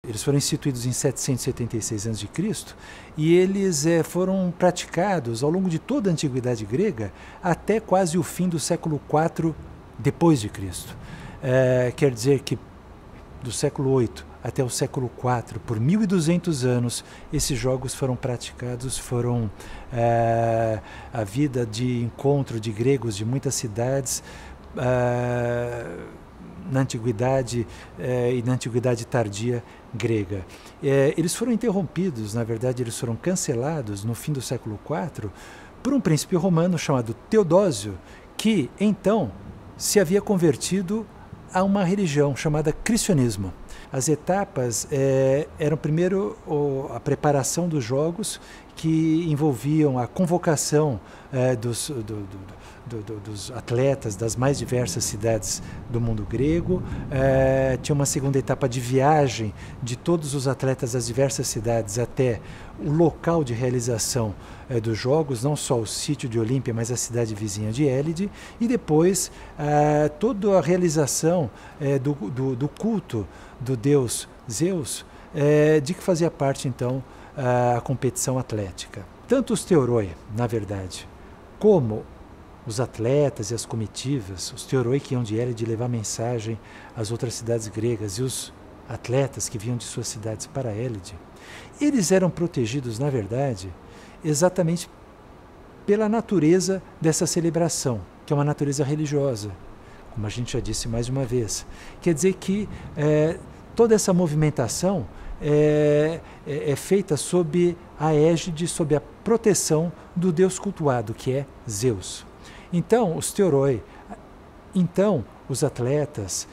Eles foram instituídos em 776 a.C. e eles foram praticados ao longo de toda a antiguidade grega até quase o fim do século IV depois de Cristo. Quer dizer que do século VIII até o século IV, por 1200 anos, esses jogos foram praticados, foram a vida de encontro de gregos de muitas cidades na antiguidade e na antiguidade tardia grega. Eles foram interrompidos, na verdade eles foram cancelados no fim do século IV por um príncipe romano chamado Teodósio, que então se havia convertido a uma religião chamada cristianismo. As etapas eram primeiro a preparação dos jogos, que envolviam a convocação dos atletas das mais diversas cidades do mundo grego. Tinha uma segunda etapa de viagem de todos os atletas das diversas cidades até o local de realização dos jogos, não só o sítio de Olímpia, mas a cidade vizinha de Élide, e depois toda a realização do culto do deus Zeus, de que fazia parte então a competição atlética. Tanto os teoroi, na verdade, como os atletas e as comitivas, os teoroi que iam de Élide levar mensagem às outras cidades gregas e os atletas que vinham de suas cidades para Élide, eles eram protegidos, na verdade, exatamente pela natureza dessa celebração, que é uma natureza religiosa, como a gente já disse mais uma vez. Quer dizer que toda essa movimentação é feita sob a égide, sob a proteção do deus cultuado, que é Zeus. Então, os teoroi, então os atletas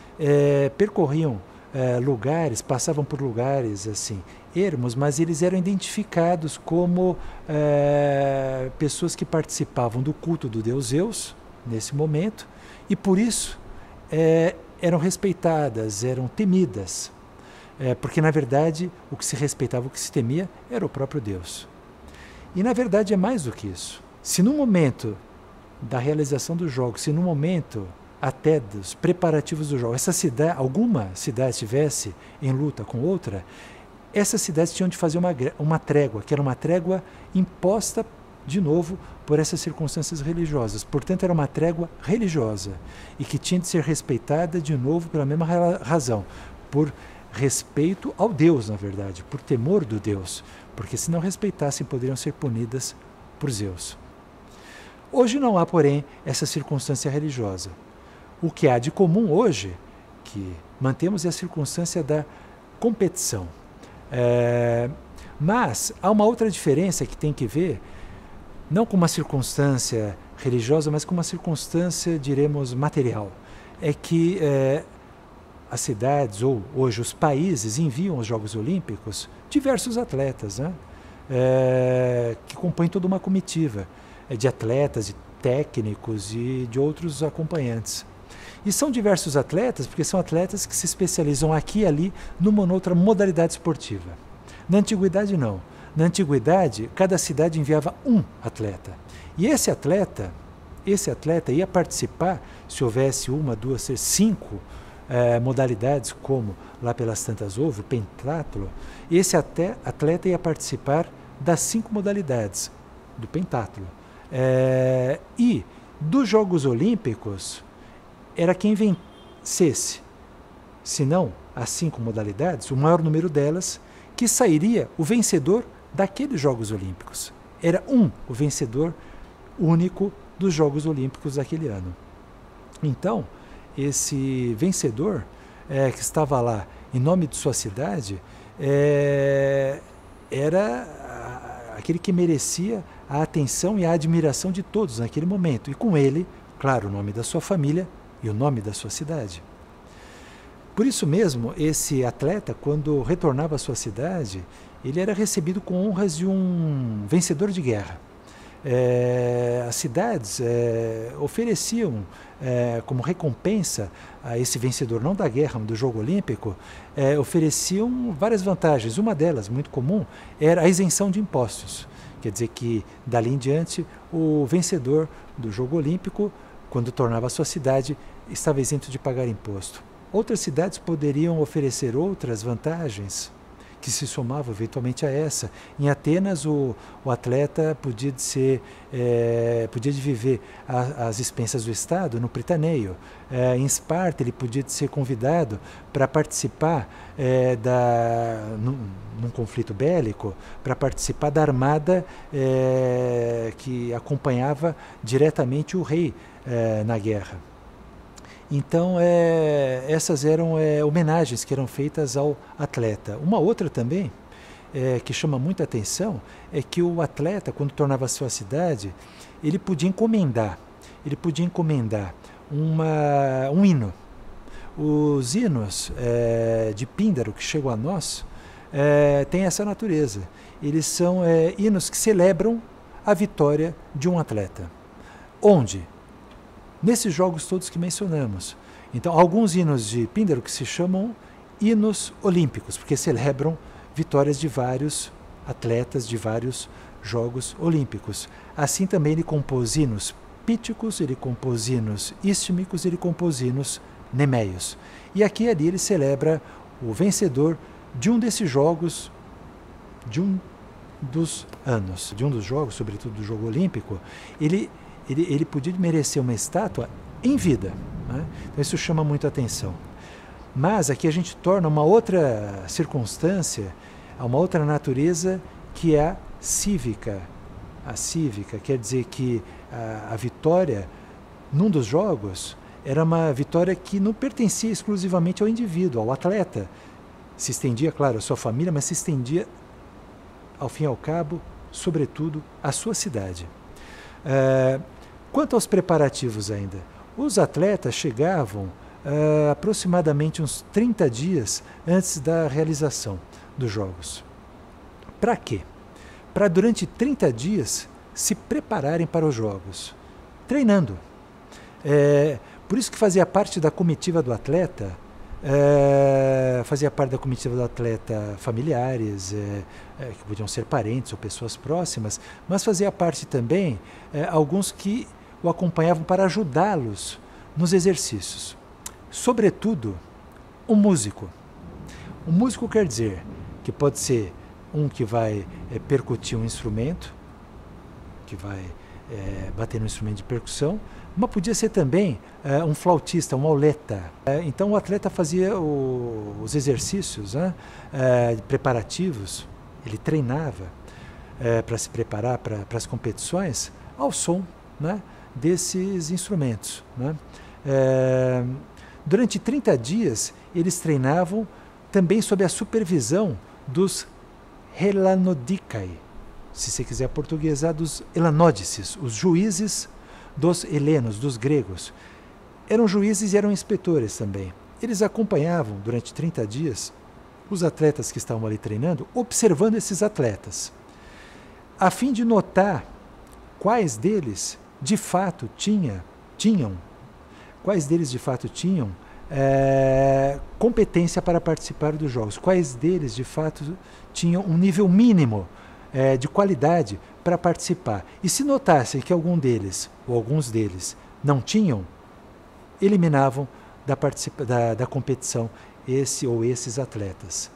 percorriam lugares, passavam por lugares assim ermos, mas eles eram identificados como pessoas que participavam do culto do deus Zeus nesse momento, e por isso eram respeitadas, eram temidas, porque na verdade o que se respeitava, o que se temia era o próprio Deus. E na verdade é mais do que isso. Se no momento da realização do jogo, se no momento até dos preparativos do jogo, alguma cidade estivesse em luta com outra, essas cidades tinham de fazer uma trégua, que era uma trégua imposta de novo por essas circunstâncias religiosas. Portanto, era uma trégua religiosa e que tinha de ser respeitada de novo pela mesma razão, por respeito ao Deus, na verdade, por temor do Deus, porque se não respeitassem poderiam ser punidas por Zeus. Hoje não há, porém, essa circunstância religiosa. O que há de comum hoje, que mantemos, é a circunstância da competição. Mas há uma outra diferença que tem que ver, não com uma circunstância religiosa, mas com uma circunstância, diremos, material. É que as cidades, ou hoje os países, enviam aos Jogos Olímpicos diversos atletas, né? Que compõem toda uma comitiva de atletas, de técnicos e de outros acompanhantes. E são diversos atletas, porque são atletas que se especializam aqui e ali numa ou outra modalidade esportiva. Na antiguidade, não. Na antiguidade, cada cidade enviava um atleta. E esse atleta ia participar, se houvesse uma, duas, três, cinco modalidades, como lá pelas tantas houve, o pentatlo. Esse atleta ia participar das 5 modalidades do pentatlo. E dos Jogos Olímpicos, era quem vencesse, se não as 5 modalidades, o maior número delas, que sairia o vencedor daqueles Jogos Olímpicos. Era o vencedor único dos Jogos Olímpicos daquele ano. Então, esse vencedor que estava lá em nome de sua cidade era aquele que merecia a atenção e a admiração de todos naquele momento. E com ele, claro, o nome da sua família e o nome da sua cidade. Por isso mesmo, esse atleta, quando retornava à sua cidade, ele era recebido com honras de um vencedor de guerra. As cidades ofereciam como recompensa a esse vencedor, não da guerra, mas do jogo olímpico, ofereciam várias vantagens. Uma delas, muito comum, era a isenção de impostos. Quer dizer que, dali em diante, o vencedor do jogo olímpico, quando tornava a sua cidade, estava isento de pagar imposto. Outras cidades poderiam oferecer outras vantagens, que se somava eventualmente a essa. Em Atenas, o atleta podia viver às expensas do Estado no Pritaneio. Em Esparta, ele podia ser convidado para participar num conflito bélico, para participar da armada que acompanhava diretamente o rei na guerra. Então, essas eram homenagens que eram feitas ao atleta. Uma outra também, que chama muita atenção, é que o atleta, quando tornava a sua cidade, ele podia encomendar um hino. Os hinos de Píndaro, que chegam a nós, têm essa natureza. Eles são hinos que celebram a vitória de um atleta. Onde? Nesses jogos todos que mencionamos. Então, alguns hinos de Píndaro que se chamam hinos olímpicos, porque celebram vitórias de vários atletas de vários Jogos Olímpicos. Assim também ele compôs hinos píticos, ele compôs hinos istmicos, ele compôs hinos neméios. E aqui e ali ele celebra o vencedor de um desses jogos, de um dos anos, de um dos jogos, sobretudo do jogo olímpico. Ele podia merecer uma estátua em vida, né? Então isso chama muito a atenção. Mas aqui a gente torna uma outra circunstância, uma outra natureza, que é a cívica. A cívica quer dizer que a vitória num dos jogos era uma vitória que não pertencia exclusivamente ao indivíduo, ao atleta. Se estendia, claro, à sua família, mas se estendia, ao fim e ao cabo, sobretudo, à sua cidade. Quanto aos preparativos ainda, os atletas chegavam aproximadamente uns 30 dias antes da realização dos jogos. Para quê? Para durante 30 dias se prepararem para os jogos, treinando. Por isso que fazia parte da comitiva do atleta, familiares, que podiam ser parentes ou pessoas próximas, mas fazia parte também alguns que o acompanhavam para ajudá-los nos exercícios. Sobretudo, um músico. Um músico quer dizer que pode ser um que vai percutir um instrumento, que vai bater no instrumento de percussão, mas podia ser também um flautista, um auleta. Então o atleta fazia os exercícios preparativos, ele treinava para se preparar para as competições ao som, né, desses instrumentos, né? Durante 30 dias eles treinavam também sob a supervisão dos Helanodikai, se você quiser portuguesar, dos Helanódices, os juízes dos helenos, dos gregos. Eram juízes e eram inspetores também. Eles acompanhavam durante 30 dias os atletas que estavam ali treinando, observando esses atletas, a fim de notar quais deles de fato tinham competência para participar dos jogos, quais deles de fato tinham um nível mínimo de qualidade para participar. E se notassem que algum deles, ou alguns deles, não tinham, eliminavam da competição esse ou esses atletas.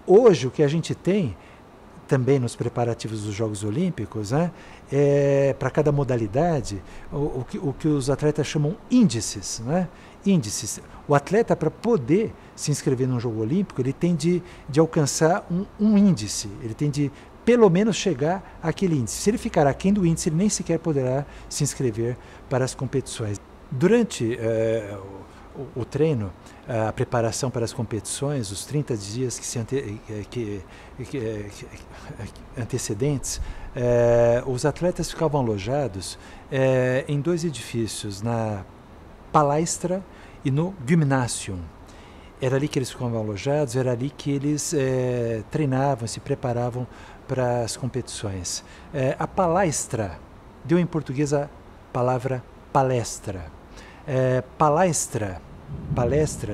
Hoje, o que a gente tem, também nos preparativos dos Jogos Olímpicos, para cada modalidade, o que os atletas chamam índices, né? Índices. O atleta, para poder se inscrever num jogo olímpico, ele tem de alcançar um índice, ele tem de pelo menos chegar àquele índice. Se ele ficar aquém do índice, ele nem sequer poderá se inscrever para as competições. Durante o treino, a preparação para as competições, os 30 dias antecedentes, os atletas ficavam alojados em dois edifícios, na Palaestra e no Gymnasium. Era ali que eles ficavam alojados, era ali que eles treinavam, se preparavam para as competições. A Palaestra deu em português a palavra palestra. Palestra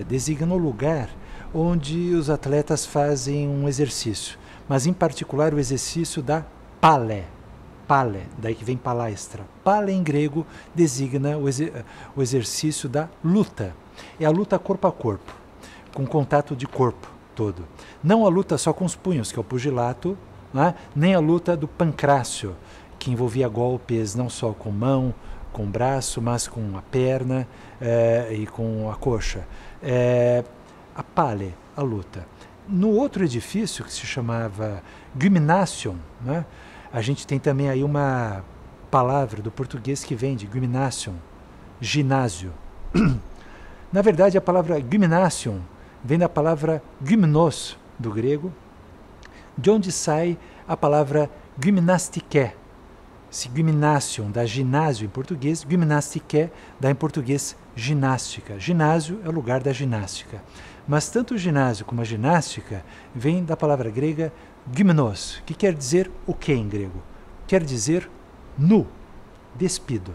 designa o lugar onde os atletas fazem um exercício, mas em particular o exercício da pale, daí que vem palestra. Pale em grego designa o exercício da luta. É a luta corpo a corpo, com contato de corpo, todo. Não a luta só com os punhos, que é o pugilato, né? Nem a luta do pancrácio, que envolvia golpes não só com mão, com o braço, mas com a perna e com a coxa. A pale, a luta. No outro edifício, que se chamava Gymnasium, né? A gente tem também aí uma palavra do português que vem de Gymnasium, ginásio. Na verdade, a palavra Gymnasium vem da palavra gymnos, do grego, de onde sai a palavra gymnastike. Se gymnasium dá ginásio em português, gymnastike dá em português ginástica. Ginásio é o lugar da ginástica. Mas tanto o ginásio como a ginástica vem da palavra grega gymnos, que quer dizer o que em grego? Quer dizer nu, despido.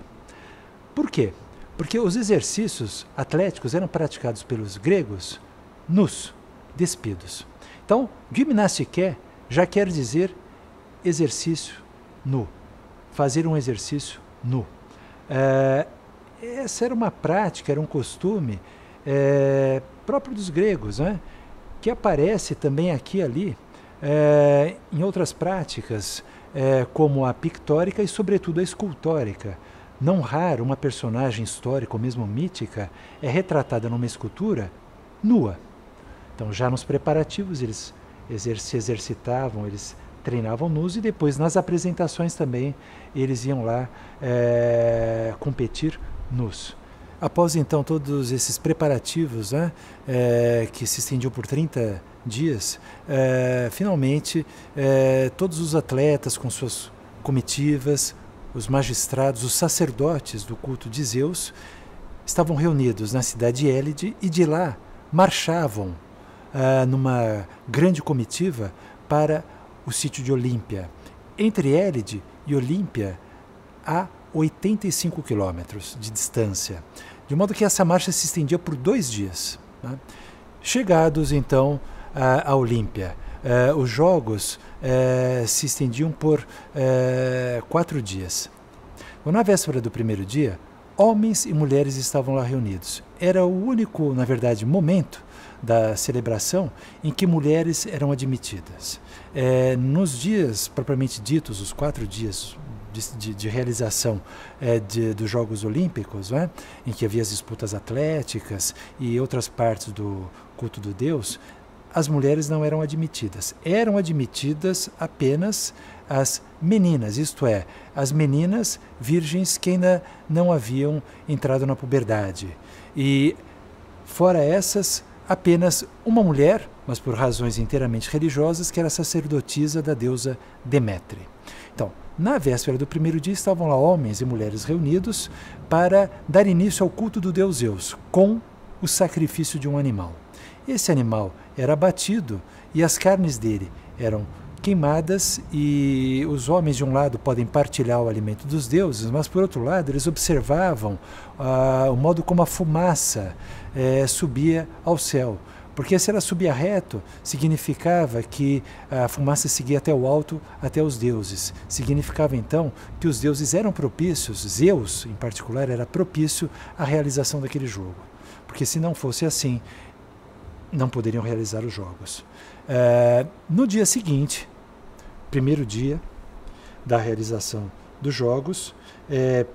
Por quê? Porque os exercícios atléticos eram praticados pelos gregos nus, despidos. Então, gymnastike já quer dizer exercício nu, fazer um exercício nu. Essa era uma prática, era um costume próprio dos gregos, né? Que aparece também aqui e ali em outras práticas, como a pictórica e, sobretudo, a escultórica. Não raro, uma personagem histórica ou mesmo mítica é retratada numa escultura nua. Então, já nos preparativos, eles se exercitavam, eles treinavam nus e depois, nas apresentações também, eles iam lá competir nus. Após, então, todos esses preparativos, né, que se estendiam por 30 dias, finalmente, todos os atletas com suas comitivas, os magistrados, os sacerdotes do culto de Zeus, estavam reunidos na cidade de Élide e de lá marchavam numa grande comitiva para o sítio de Olímpia. Entre Élide e Olímpia há 85 quilômetros de distância, de modo que essa marcha se estendia por 2 dias. Né? Chegados, então, a Olímpia, os jogos se estendiam por 4 dias. Na véspera do primeiro dia, homens e mulheres estavam lá reunidos. Era o único, na verdade, momento da celebração em que mulheres eram admitidas. Nos dias propriamente ditos, os 4 dias de realização dos Jogos Olímpicos, né, em que havia as disputas atléticas e outras partes do culto do Deus, as mulheres não eram admitidas. Eram admitidas apenas as meninas, isto é, as meninas virgens que ainda não haviam entrado na puberdade. E, fora essas, apenas uma mulher, mas por razões inteiramente religiosas, que era sacerdotisa da deusa Demétre. Então, na véspera do primeiro dia, estavam lá homens e mulheres reunidos para dar início ao culto do deus Zeus, com o sacrifício de um animal. Esse animal era abatido e as carnes dele eram queimadas, e os homens de um lado podem partilhar o alimento dos deuses, mas por outro lado eles observavam o modo como a fumaça subia ao céu, porque se ela subia reto, significava que a fumaça seguia até o alto, até os deuses. Significava então que os deuses eram propícios, Zeus em particular era propício à realização daquele jogo, porque se não fosse assim, não poderiam realizar os jogos. No dia seguinte, primeiro dia da realização dos jogos,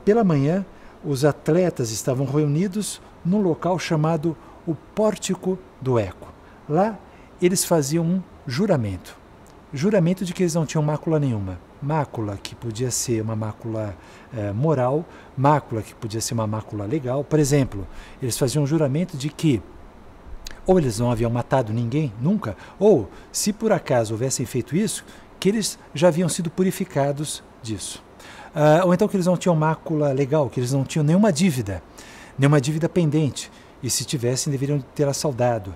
pela manhã, os atletas estavam reunidos num local chamado o Pórtico do Eco. Lá, eles faziam um juramento. Juramento de que eles não tinham mácula nenhuma. Mácula que podia ser uma mácula moral, mácula que podia ser uma mácula legal. Por exemplo, eles faziam um juramento de que ou eles não haviam matado ninguém, nunca, ou, se por acaso houvessem feito isso, que eles já haviam sido purificados disso. Ou então que eles não tinham mácula legal, que eles não tinham nenhuma dívida pendente, e se tivessem, deveriam tê-la saldado.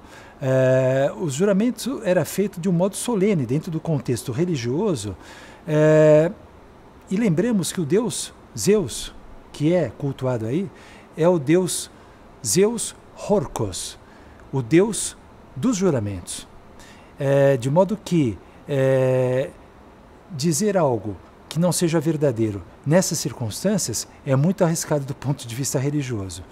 O juramento era feito de um modo solene, dentro do contexto religioso, e lembremos que o deus Zeus, que é cultuado aí, é o deus Zeus Horkos, o deus dos juramentos. De modo que dizer algo que não seja verdadeiro nessas circunstâncias é muito arriscado do ponto de vista religioso.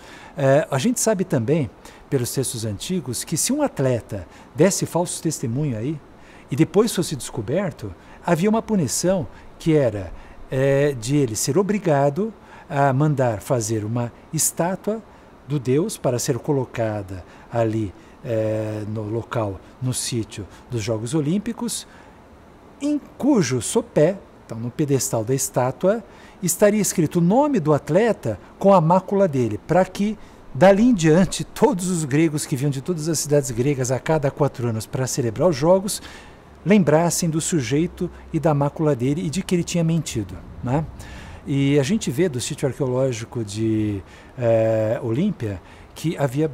A gente sabe também, pelos textos antigos que se um atleta desse falso testemunho aí e depois fosse descoberto, havia uma punição que era de ele ser obrigado a mandar fazer uma estátua do Deus para ser colocada ali no local, no sítio dos Jogos Olímpicos, em cujo sopé, então no pedestal da estátua, estaria escrito o nome do atleta com a mácula dele, para que dali em diante todos os gregos que vinham de todas as cidades gregas a cada 4 anos para celebrar os Jogos lembrassem do sujeito e da mácula dele e de que ele tinha mentido, né? E a gente vê do sítio arqueológico de Olímpia que havia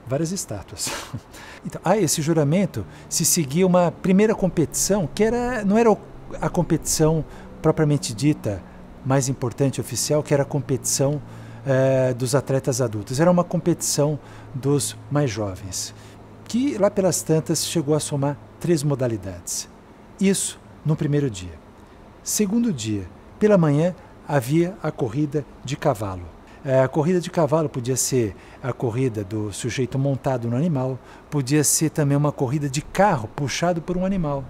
várias estátuas. Então, esse juramento se seguia uma primeira competição que não era a competição propriamente dita mais importante oficial, que era a competição dos atletas adultos. Era uma competição dos mais jovens, que lá pelas tantas chegou a somar 3 modalidades. Isso no primeiro dia. Segundo dia, pela manhã, havia a corrida de cavalo. A corrida de cavalo podia ser a corrida do sujeito montado no animal, podia ser também uma corrida de carro puxado por um animal.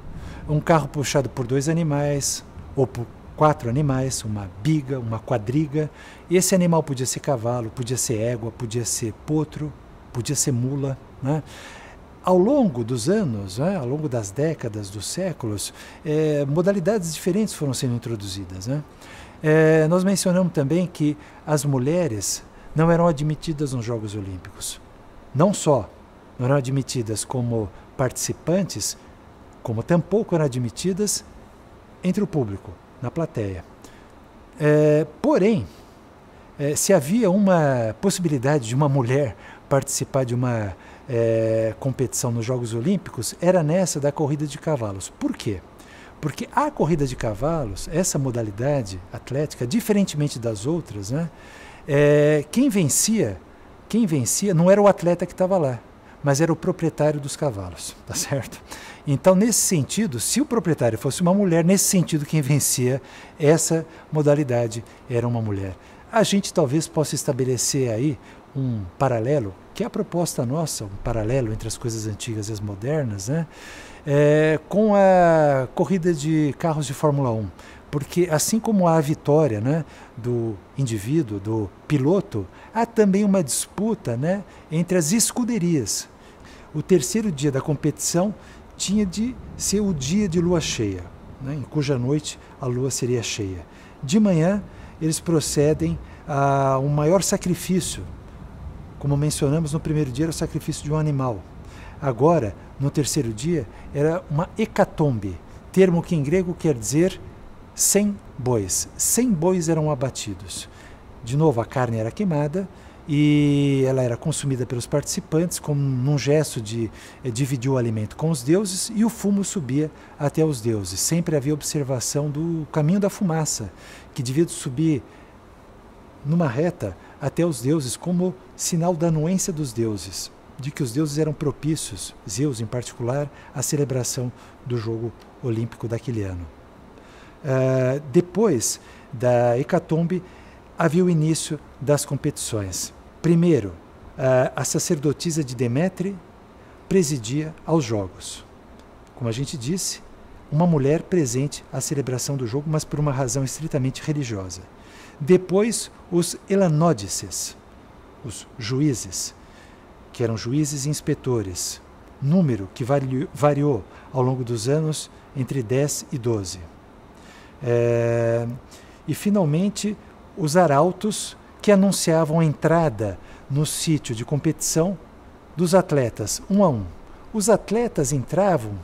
Um carro puxado por 2 animais, ou por 4 animais, uma biga, uma quadriga. E esse animal podia ser cavalo, podia ser égua, podia ser potro, podia ser mula, né? Ao longo dos anos, ao longo das décadas, dos séculos, modalidades diferentes foram sendo introduzidas, né? Nós mencionamos também que as mulheres não eram admitidas nos Jogos Olímpicos. Não só não eram admitidas como participantes, como tampouco eram admitidas entre o público, na plateia. Porém, se havia uma possibilidade de uma mulher participar de uma competição nos Jogos Olímpicos, era nessa da corrida de cavalos. Por quê? Porque a corrida de cavalos, essa modalidade atlética, diferentemente das outras, né, quem vencia não era o atleta que estava lá, mas era o proprietário dos cavalos, tá certo? Então, nesse sentido, se o proprietário fosse uma mulher, nesse sentido, quem vencia essa modalidade era uma mulher. A gente talvez possa estabelecer aí um paralelo, que é a proposta nossa, um paralelo entre as coisas antigas e as modernas, né? Com a corrida de carros de Fórmula 1. Porque assim como há a vitória, né, do indivíduo, do piloto, há também uma disputa, né, entre as escuderias. O terceiro dia da competição tinha de ser o dia de lua cheia, né, em cuja noite a lua seria cheia. De manhã, eles procedem a um maior sacrifício. Como mencionamos no primeiro dia, era o sacrifício de um animal. Agora, no terceiro dia, era uma hecatombe, termo que em grego quer dizer 100 bois. 100 bois eram abatidos. De novo, a carne era queimada e ela era consumida pelos participantes como num gesto de dividir o alimento com os deuses, e o fumo subia até os deuses. Sempre havia observação do caminho da fumaça, que devia subir numa reta até os deuses como sinal da anuência dos deuses, de que os deuses eram propícios, Zeus em particular, à celebração do jogo olímpico daquele ano. Depois da hecatombe, havia o início das competições. Primeiro, a sacerdotisa de Demétre presidia aos jogos. Como a gente disse, uma mulher presente à celebração do jogo, mas por uma razão estritamente religiosa. Depois, os elanódices, os juízes, que eram juízes e inspetores, número que variou ao longo dos anos entre 10 e 12. E, finalmente, os arautos, que anunciavam a entrada no sítio de competição dos atletas, um a um. Os atletas entravam,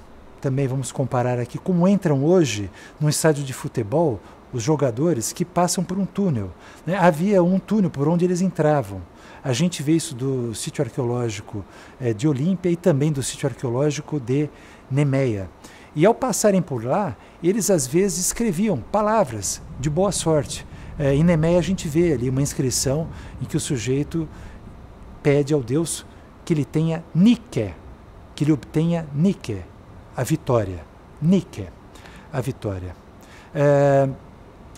também vamos comparar aqui, como entram hoje no estádio de futebol, os jogadores que passam por um túnel, né? Havia um túnel por onde eles entravam. A gente vê isso do sítio arqueológico de Olímpia e também do sítio arqueológico de Nemeia. E ao passarem por lá, eles às vezes escreviam palavras de boa sorte. Em Nemeia a gente vê ali uma inscrição em que o sujeito pede ao Deus que ele tenha Nike, que ele obtenha Nike, a vitória. Nike, a vitória.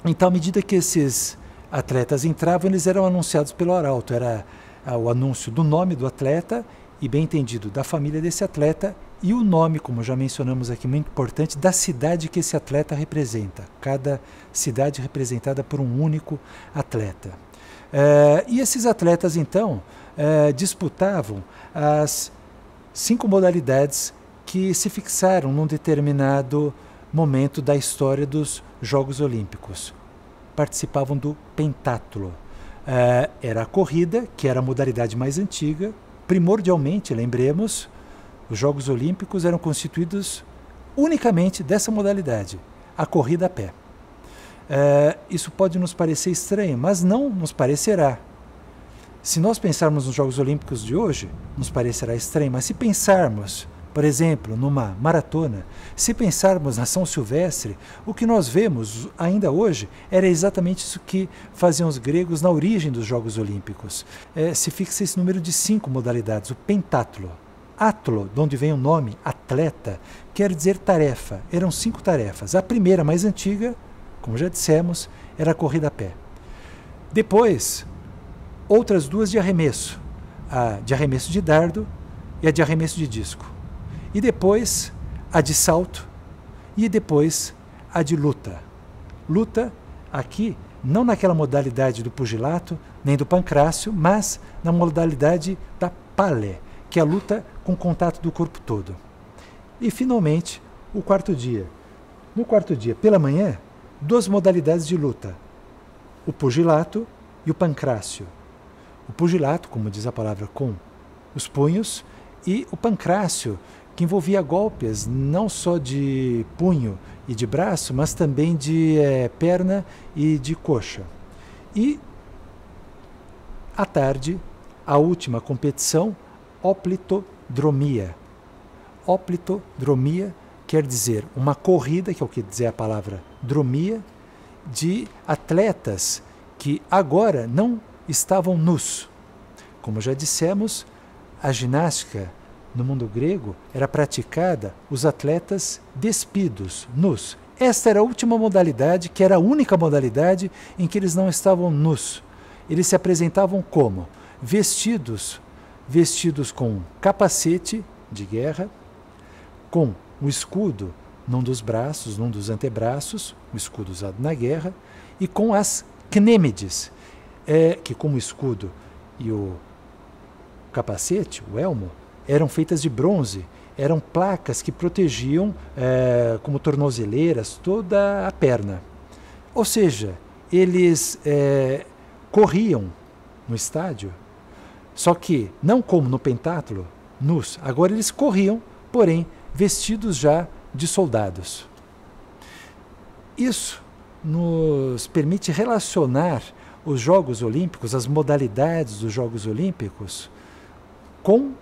Então, à medida que esses atletas entravam, eles eram anunciados pelo arauto. Era o anúncio do nome do atleta e bem entendido da família desse atleta e o nome, como já mencionamos aqui, muito importante, da cidade que esse atleta representa. Cada cidade representada por um único atleta. E esses atletas, então, disputavam as 5 modalidades que se fixaram num determinado momento da história dos Jogos Olímpicos. Participavam do pentatlo. Era a corrida, que era a modalidade mais antiga. Primordialmente, lembremos, os Jogos Olímpicos eram constituídos unicamente dessa modalidade, a corrida a pé. Isso pode nos parecer estranho, mas não nos parecerá. Se nós pensarmos nos Jogos Olímpicos de hoje, nos parecerá estranho, mas se pensarmos, por exemplo, numa maratona, se pensarmos na São Silvestre, o que nós vemos ainda hoje era exatamente isso que faziam os gregos na origem dos Jogos Olímpicos. Se fixa esse número de 5 modalidades, o pentatlo. Atlo, de onde vem o nome atleta, quer dizer tarefa. Eram 5 tarefas. A primeira, mais antiga, como já dissemos, era a corrida a pé. Depois, outras 2 de arremesso. A de arremesso de dardo e a de arremesso de disco. E depois a de salto e depois a de luta. Luta aqui não naquela modalidade do pugilato nem do pancrácio, mas na modalidade da pale, que é a luta com contato do corpo todo. E finalmente o 4º dia. No 4º dia, pela manhã, 2 modalidades de luta, o pugilato e o pancrácio. O pugilato, como diz a palavra, com os punhos, e o pancrácio, que envolvia golpes não só de punho e de braço, mas também de perna e de coxa. E, à tarde, a última competição, oplitodromia. Oplitodromia quer dizer uma corrida, que é o que dizer a palavra dromia, de atletas que agora não estavam nus. Como já dissemos, a ginástica no mundo grego era praticada os atletas despidos, nus. Esta era a última modalidade, que era a única modalidade em que eles não estavam nus. Eles se apresentavam como? Vestidos com capacete de guerra, com o escudo num dos braços, num dos antebraços, o escudo usado na guerra, e com as cnêmides, que como o escudo e o capacete, o elmo, eram feitas de bronze, eram placas que protegiam, como tornozeleiras, toda a perna. Ou seja, eles corriam no estádio, só que não como no pentatlo, nus. Agora eles corriam, porém vestidos já de soldados. Isso nos permite relacionar os Jogos Olímpicos, as modalidades dos Jogos Olímpicos, com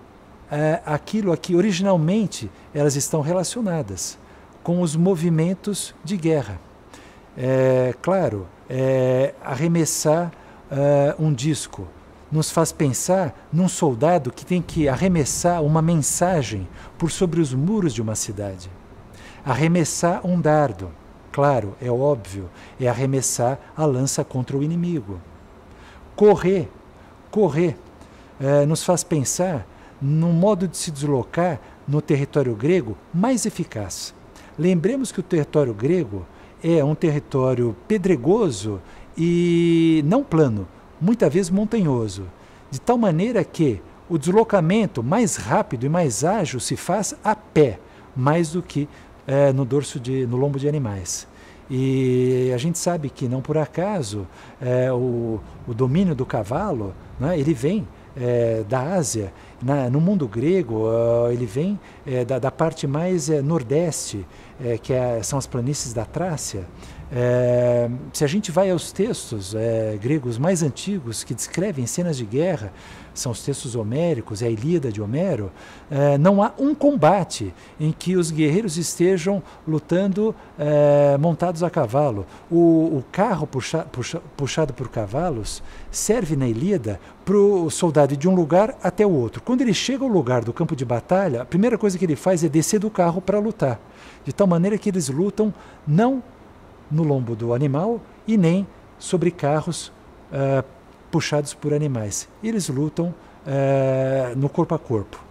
aquilo a que originalmente elas estão relacionadas, com os movimentos de guerra. Claro, arremessar um disco nos faz pensar num soldado que tem que arremessar uma mensagem por sobre os muros de uma cidade. Arremessar um dardo, claro, é óbvio, é arremessar a lança contra o inimigo. Correr nos faz pensar num modo de se deslocar no território grego mais eficaz. Lembremos que o território grego é um território pedregoso e não plano, muitas vezes montanhoso, de tal maneira que o deslocamento mais rápido e mais ágil se faz a pé, mais do que no lombo de animais. E a gente sabe que não por acaso o domínio do cavalo, né, ele vem da Ásia. No mundo grego, ele vem da parte mais nordeste, que são as planícies da Trácia. Se a gente vai aos textos gregos mais antigos que descrevem cenas de guerra, são os textos homéricos, a Ilíada de Homero, não há um combate em que os guerreiros estejam lutando montados a cavalo. O carro puxado por cavalos serve na Ilíada para o soldado ir de um lugar até o outro. Quando ele chega ao lugar do campo de batalha, a primeira coisa que ele faz é descer do carro para lutar, de tal maneira que eles lutam não no lombo do animal e nem sobre carros puxados por animais. Eles lutam no corpo a corpo.